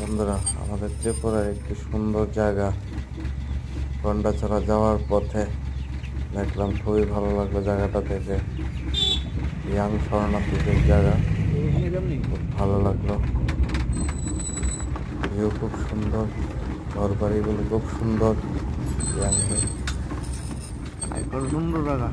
বন্ধুরা, আমাদের ত্রিপুরার একটি সুন্দর জায়গা গন্ডাছড়া যাওয়ার পথে দেখলাম, খুবই ভালো লাগলো জায়গাটা থেকে। ইয়াং শরণার্থীদের জায়গা, খুব ভালো লাগলো। ভিউ খুব সুন্দর, ঘর বাড়িগুলো খুব সুন্দর। সুন্দর জায়গা।